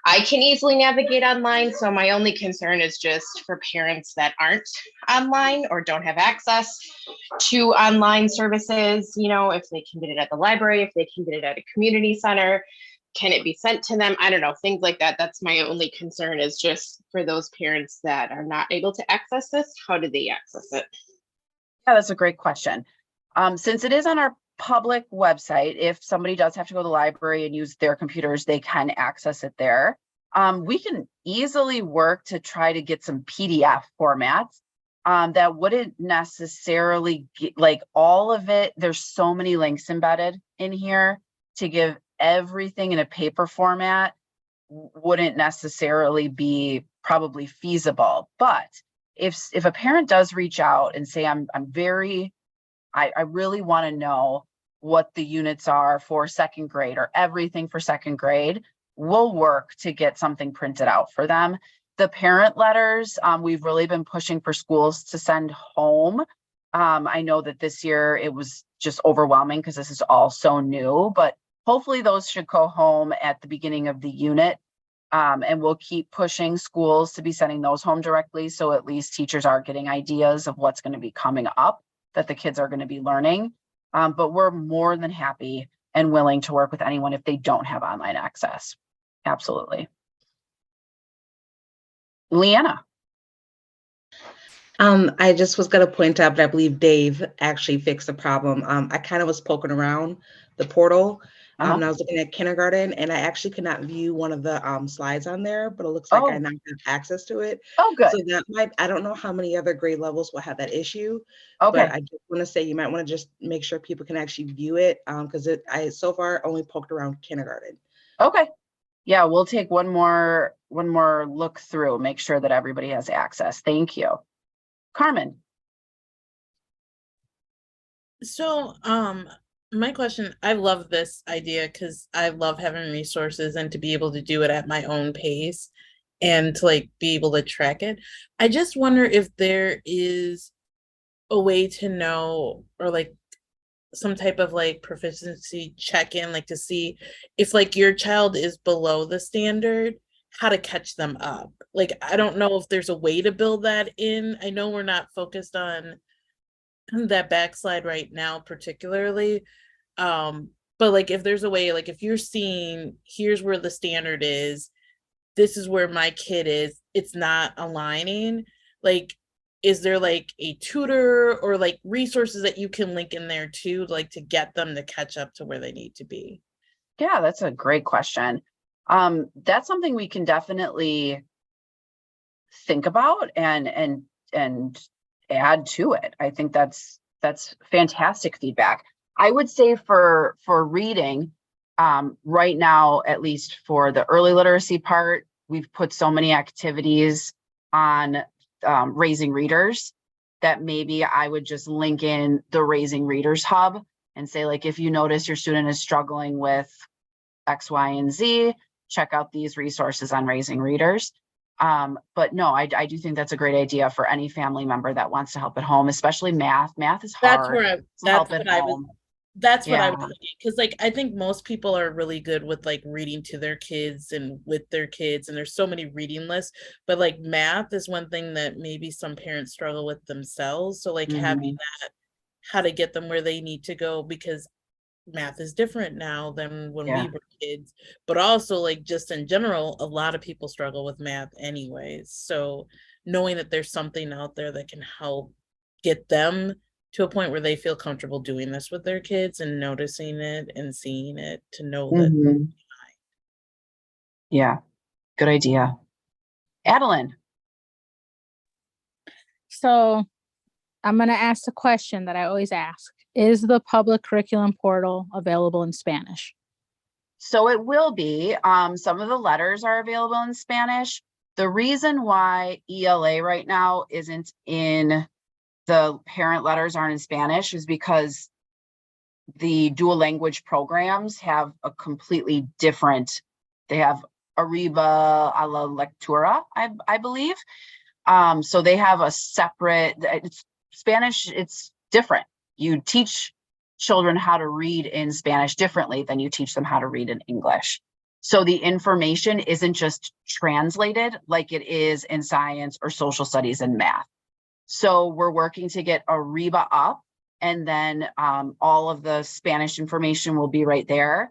I can easily navigate online. So my only concern is just for parents that aren't online or don't have access to online services, you know, if they can get it at the library, if they can get it at a community center, can it be sent to them? I don't know, things like that. That's my only concern, is just for those parents that are not able to access this, how do they access it? Yeah, that's a great question. Since it is on our public website, if somebody does have to go to the library and use their computers, they can access it there. We can easily work to try to get some PDF formats that wouldn't necessarily get, like, all of it. There's so many links embedded in here to give everything in a paper format wouldn't necessarily be probably feasible. But if a parent does reach out and say, I really want to know what the units are for second grade or everything for second grade, we'll work to get something printed out for them. The parent letters, we've really been pushing for schools to send home. I know that this year it was just overwhelming because this is all so new, but hopefully those should go home at the beginning of the unit. And we'll keep pushing schools to be sending those home directly. So at least teachers are getting ideas of what's going to be coming up that the kids are going to be learning. But we're more than happy and willing to work with anyone if they don't have online access. Absolutely. Leanna. I just was going to point out that I believe Dave actually fixed the problem. I kind of was poking around the portal. And I was looking at kindergarten, and I actually could not view one of the slides on there, but it looks like I now have access to it. Oh, good. So that might, I don't know how many other grade levels will have that issue. Okay. But I just want to say you might want to just make sure people can actually view it, because I so far only poked around kindergarten. Okay. Yeah, we'll take one more look through, make sure that everybody has access. Thank you. Carmen. So, my question, I love this idea because I love having resources and to be able to do it at my own pace and to like be able to track it. I just wonder if there is a way to know, or like some type of like proficiency check-in, like to see if like your child is below the standard, how to catch them up. Like, I don't know if there's a way to build that in. I know we're not focused on that backslide right now particularly, but like if there's a way, like if you're seeing here's where the standard is, this is where my kid is, it's not aligning, like is there like a tutor or like resources that you can link in there too, like to get them to catch up to where they need to be? Yeah, that's a great question. That's something we can definitely think about and add to it. I think that's fantastic feedback. I would say for reading, right now, at least for the early literacy part, we've put so many activities on Raising Readers that maybe I would just link in the Raising Readers hub and say, like, if you notice your student is struggling with X, Y, and Z, check out these resources on Raising Readers. But no, I do think that's a great idea for any family member that wants to help at home, especially math. Math is That's hard where I, to that's help at what I was, home. that's what I was Yeah. thinking. Cause like, I think most people are really good with like reading to their kids and with their kids, and there's so many reading lists, but like math is one thing that maybe some parents struggle with themselves. So like having Mhm. that, how to get them where they need to go, because math is different now than when Yeah. we were kids, but also like just in general, a lot of people struggle with math anyways. So knowing that there's something out there that can help get them to a point where they feel comfortable doing this with their kids and noticing it and seeing it, to know that. Mhm. Yeah, good idea. Adeline. So I'm going to ask the question that I always ask. Is the public curriculum portal available in Spanish? So it will be. Some of the letters are available in Spanish. The reason why ELA right now isn't in, the parent letters aren't in Spanish, is because the dual language programs have a completely different, they have Arriba a la Lectura, I believe. So they have a separate, it's Spanish, it's different. You teach children how to read in Spanish differently than you teach them how to read in English. So the information isn't just translated like it is in science or social studies and math. So we're working to get Arriba up, and then all of the Spanish information will be right there.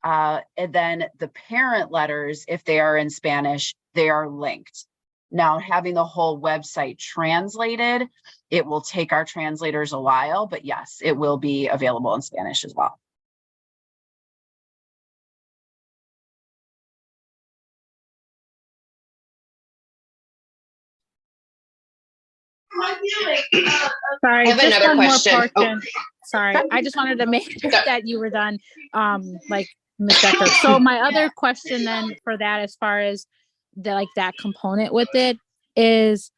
And then the parent letters, if they are in Spanish, they are linked. Now, having the whole website translated, it will take our translators a while, but yes, it will be available in Spanish as well. Sorry, I have just another one question. more Oh. portion. Sorry, I just wanted to make sure that you were done, like Ms. Decker. So my other question then for that, as far as the like that component with it, is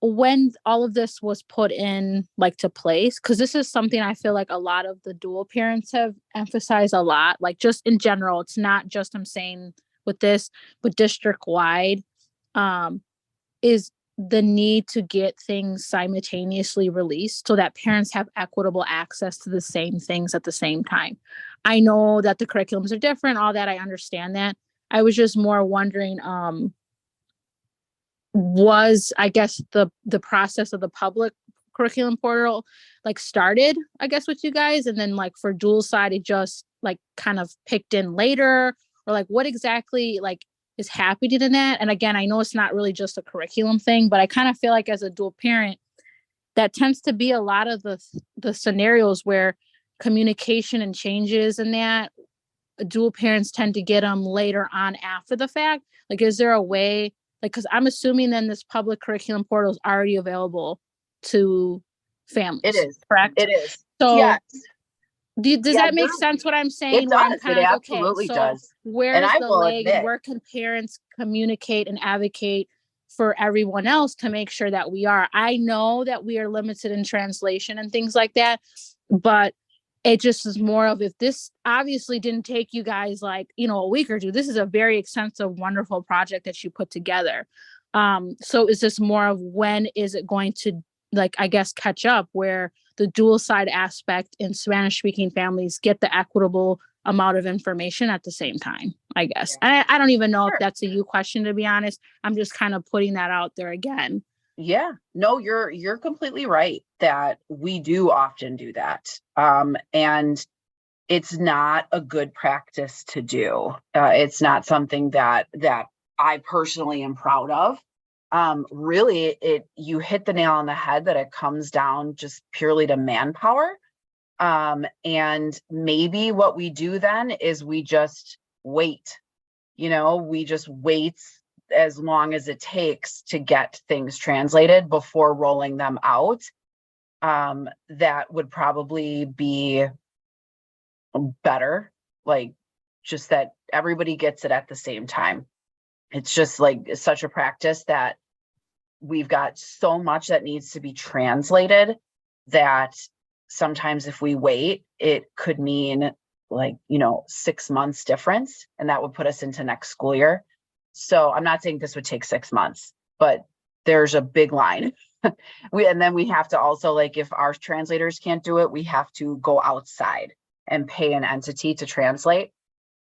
when all of this was put in like to place, because this is something I feel like a lot of the dual parents have emphasized a lot, like just in general. It's not just I'm saying with this, but district wide, is the need to get things simultaneously released so that parents have equitable access to the same things at the same time. I know that the curriculums are different, all that, I understand that. I was just more wondering, was, I guess, the process of the public curriculum portal like started, I guess, with you guys, and then like for dual side, it just like kind of picked in later, or like what exactly like is happening in that? And again, I know it's not really just a curriculum thing, but I kind of feel like as a dual parent, that tends to be a lot of the scenarios where communication and changes and that dual parents tend to get them later on after the fact. Like, is there a way, like, because I'm assuming then this public curriculum portal is already available to families. It is, correct? It is. So Yes. does Yeah, that make sense what I'm saying? It Where I'm does. kind It of like, absolutely okay, so does. where's I the will leg and admit, where can parents communicate and advocate for everyone else to make sure that we are? I know that we are limited in translation and things like that, but it just is more of, if this obviously didn't take you guys like, you know, a week or two, this is a very extensive, wonderful project that you put together. So is this more of when is it going to, like, I guess, catch up where the dual side aspect in Spanish speaking families get the equitable amount of information at the same time, I guess. Yeah. And I don't even know Sure. if that's a you question, to be honest. I'm just kind of putting that out there again. Yeah, no, you're completely right that we do often do that. And it's not a good practice to do. It's not something that I personally am proud of. Really, you hit the nail on the head that it comes down just purely to manpower. And maybe what we do then is we just wait. We just wait as long as it takes to get things translated before rolling them out. That would probably be better, like just that everybody gets it at the same time. It's just like such a practice that we've got so much that needs to be translated that sometimes if we wait, it could mean 6 months difference, and that would put us into next school year. So I'm not saying this would take 6 months, but there's a big line. And then we have to also, like, if our translators can't do it, we have to go outside and pay an entity to translate,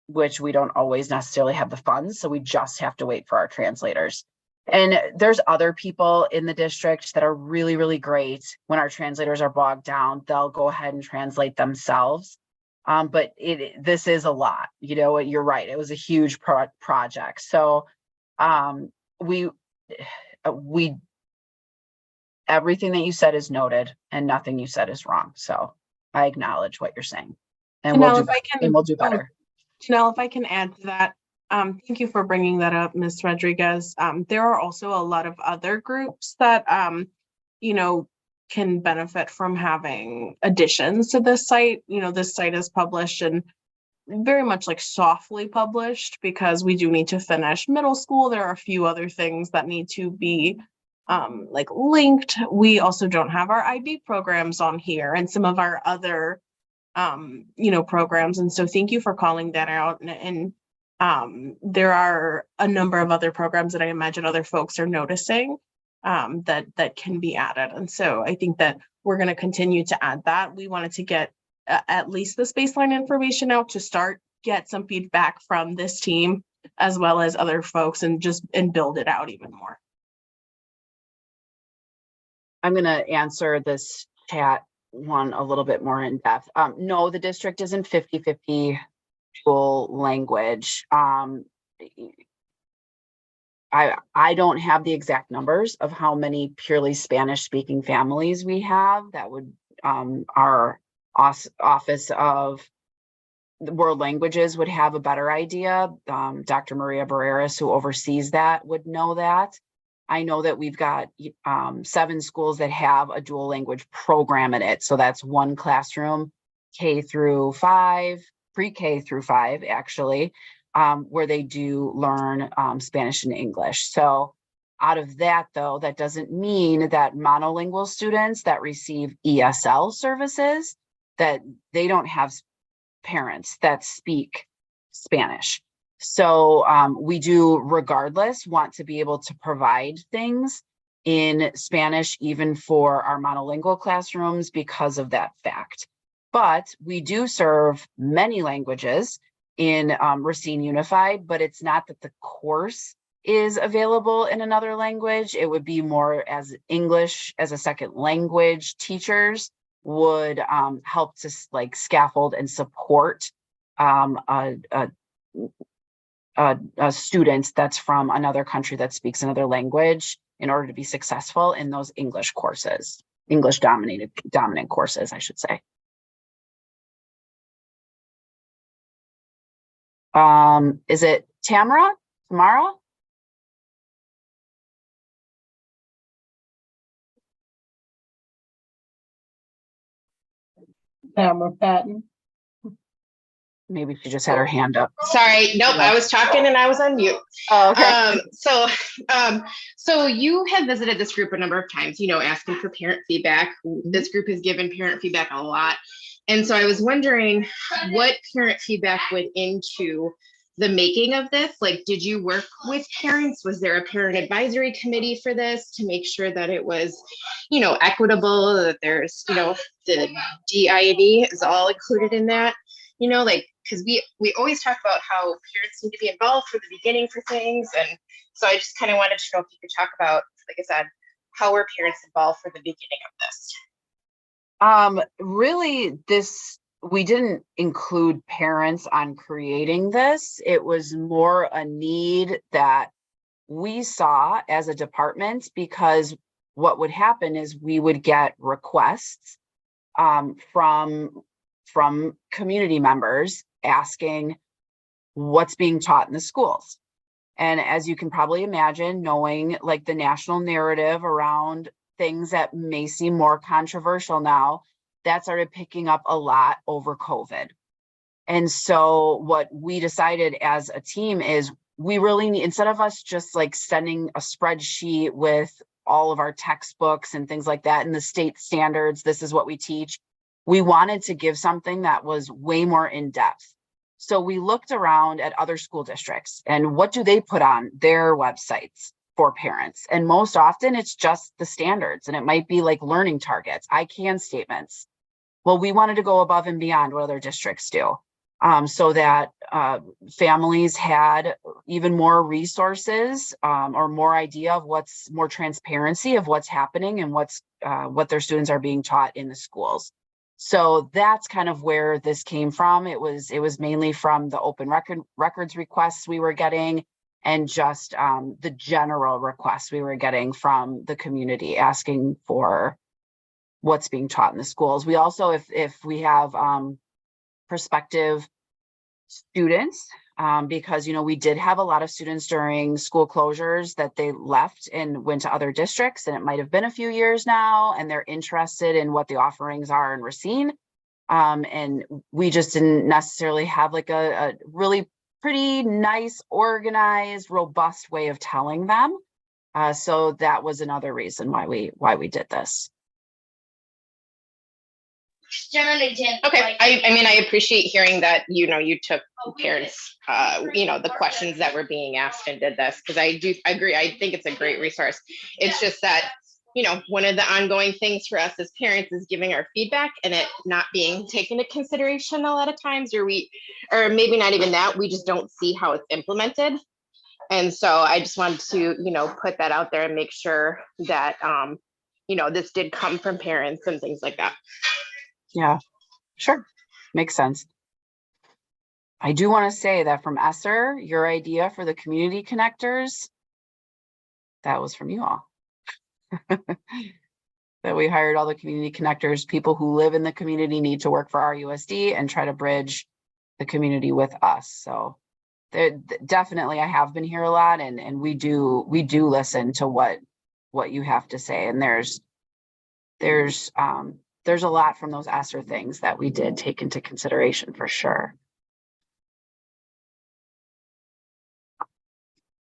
which we don't always necessarily have the funds. So we just have to wait for our translators. And there's other people in the district that are really, really great. When our translators are bogged down, they'll go ahead and translate themselves. But this is a lot, you know, you're right. It was a huge project. So we everything that you said is noted and nothing you said is wrong. So I acknowledge what you're saying, and we'll do better. Janelle, if I can add to that, thank you for bringing that up, Ms. Rodriguez. There are also a lot of other groups that, you know, can benefit from having additions to this site. You know, this site is published and very much like softly published because we do need to finish middle school. There are a few other things that need to be like linked. We also don't have our IB programs on here and some of our other you know, programs. And so thank you for calling that out. And there are a number of other programs that I imagine other folks are noticing that can be added. And so I think that we're going to continue to add that. We wanted to get at least this baseline information out to get some feedback from this team as well as other folks and build it out even more. I'm going to answer this chat one a little bit more in depth. No, the district isn't 50-50 dual language. I don't have the exact numbers of how many purely Spanish speaking families we have. That would our Office of the World Languages would have a better idea. Dr. Maria Barreras, who oversees that, would know that. I know that we've got 7 schools that have a dual language program in it. So that's one classroom, K through 5, pre-K through 5, actually, where they do learn Spanish and English. So out of that, though, that doesn't mean that monolingual students that receive ESL services, that they don't have parents that speak Spanish. So we do, regardless, want to be able to provide things in Spanish, even for our monolingual classrooms because of that fact. But we do serve many languages in Racine Unified, but it's not that the course is available in another language. It would be more as English as a second language teachers would help to like scaffold and support a student that's from another country that speaks another language in order to be successful in those English courses, English dominant courses, I should say. Is it Tamara? Tamara Patton. Maybe she just had her hand up. Sorry, nope, I was talking and I was on mute. Oh, okay. So you have visited this group a number of times, you know, asking for parent feedback. This group has given parent feedback a lot. And so I was wondering what parent feedback went into the making of this. Like, did you work with parents? Was there a parent advisory committee for this to make sure that it was, you know, equitable, that there's, you know, the DIAB is all included in that? You know, like, because we always talk about how parents need to be involved from the beginning for things. And so I just kind of wanted to know if you could talk about, like I said, how were parents involved for the beginning of this? Really, we didn't include parents on creating this. It was more a need that we saw as a department, because what would happen is we would get requests from community members asking what's being taught in the schools. And as you can probably imagine, knowing like the national narrative around things that may seem more controversial now, that started picking up a lot over COVID. And so what we decided as a team is we really need, instead of us just like sending a spreadsheet with all of our textbooks and things like that and the state standards, this is what we teach, we wanted to give something that was way more in depth. So we looked around at other school districts and what do they put on their websites for parents? And most often it's just the standards, and it might be like learning targets, I can statements. Well, we wanted to go above and beyond what other districts do, so that families had even more resources, or more idea of more transparency of what's happening and what their students are being taught in the schools. So that's kind of where this came from. It was mainly from the open records requests we were getting, and just the general requests we were getting from the community asking for what's being taught in the schools. We also, if we have prospective students, because, you know, we did have a lot of students during school closures that they left and went to other districts, and it might have been a few years now, and they're interested in what the offerings are in Racine. And we just didn't necessarily have like a really pretty nice, organized, robust way of telling them. So that was another reason why we did this. Okay, I mean, I appreciate hearing that, you know, you took parents, you know, the questions that were being asked and did this, because I agree. I think it's a great resource. It's just that, you know, one of the ongoing things for us as parents is giving our feedback and it not being taken into consideration a lot of times, or maybe not even that, we just don't see how it's implemented. And so I just wanted to, you know, put that out there and make sure that, you know, this did come from parents and things like that. Yeah, sure. Makes sense. I do want to say that from Esser, your idea for the community connectors, that was from you all. That we hired all the community connectors, people who live in the community need to work for RUSD and try to bridge the community with us. So definitely I have been here a lot, and we do listen to what you have to say. And there's a lot from those ESSER things that we did take into consideration for sure.